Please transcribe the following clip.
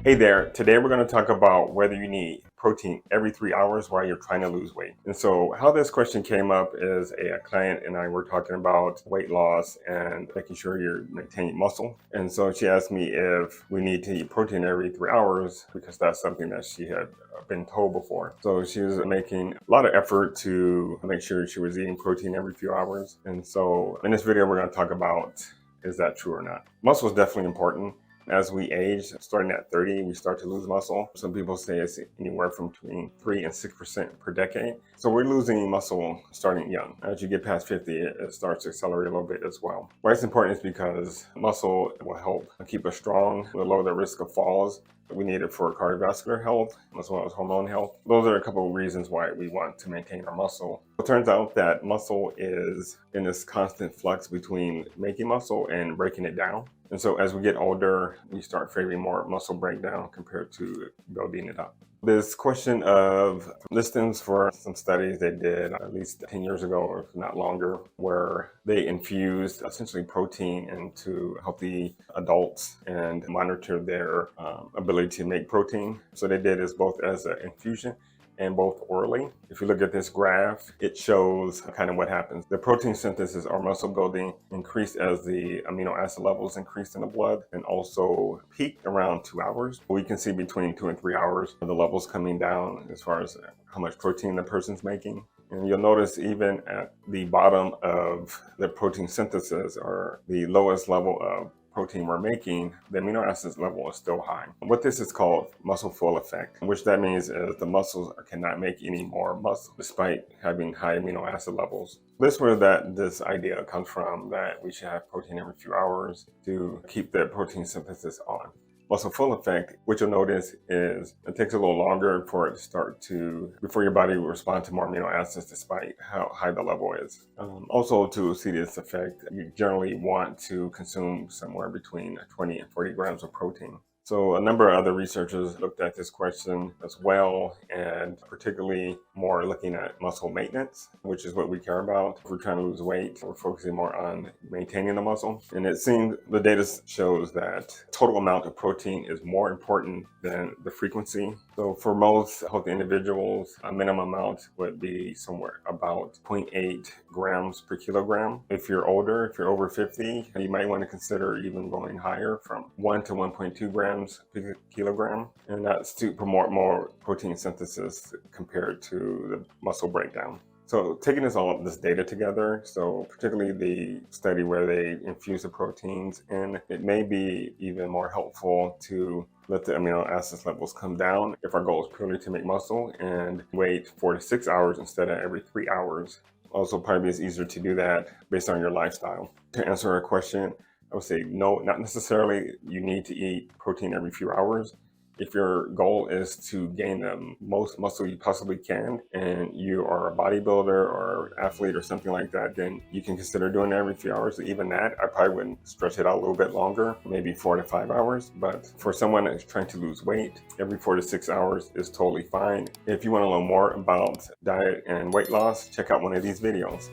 Hey there, today we're going to talk about whether you need protein every 3 hours while you're trying to lose weight. And so, how this question came up is a client and I were talking about weight loss and making sure you're maintaining muscle. And so, she asked me if we need to eat protein every 3 hours because that's something that she had been told before. So, she was making a lot of effort to make sure she was eating protein every few hours. And so, in this video, we're going to talk about is that true or not? Muscle is definitely important. As we age, starting at 30, we start to lose muscle. Some people say it's anywhere from between 3 and 6% per decade. So we're losing muscle starting young. As you get past 50, it starts to accelerate a little bit as well. Why it's important is because muscle will help keep us strong, will lower the risk of falls. We need it for cardiovascular health as well as hormone health. Those are a couple of reasons why we want to maintain our muscle. It turns out that muscle is in this constant flux between making muscle and breaking it down. And so as we get older, we start favoring more muscle breakdown compared to building it up. This question of listings for some studies they did at least 10 years ago, or if not longer, where they infused essentially protein into healthy adults and monitor their ability to make protein. So they did this both as an infusion and both orally. If you look at this graph, it shows kind of what happens. The protein synthesis or muscle building increased as the amino acid levels increased in the blood and also peaked around 2 hours. We can see between 2 and 3 hours the levels coming down as far as how much protein the person's making. And you'll notice even at the bottom of the protein synthesis or the lowest level of protein we're making, the amino acids level is still high. What this is called muscle full effect, which that means is the muscles cannot make any more muscle despite having high amino acid levels. This is where this idea comes from, that we should have protein every few hours to keep the protein synthesis on. Muscle full effect, what you'll notice is it takes a little longer for it to start before your body will respond to more amino acids despite how high the level is. Also, to see this effect, you generally want to consume somewhere between 20 and 40 grams of protein. So a number of other researchers looked at this question as well, and particularly more looking at muscle maintenance, which is what we care about. If we're trying to lose weight, we're focusing more on maintaining the muscle. And it seems the data shows that total amount of protein is more important than the frequency. So for most healthy individuals, a minimum amount would be somewhere about 0.8 grams per kilogram. If you're older, if you're over 50, you might want to consider even going higher from 1 to 1.2 grams per kilogram. And that's to promote more protein synthesis compared to the muscle breakdown. So taking this data together, so particularly the study where they infuse the proteins in, it may be even more helpful to let the amino acids levels come down if our goal is purely to make muscle and wait 4 to 6 hours instead of every 3 hours. Also, probably it's easier to do that based on your lifestyle. To answer our question, I would say no, not necessarily you need to eat protein every few hours. If your goal is to gain the most muscle you possibly can and you are a bodybuilder or athlete or something like that, then you can consider doing it every few hours. Even that, I probably wouldn't stretch it out a little bit longer, maybe 4 to 5 hours. But for someone that's trying to lose weight, every 4 to 6 hours is totally fine. If you want to learn more about diet and weight loss, check out one of these videos.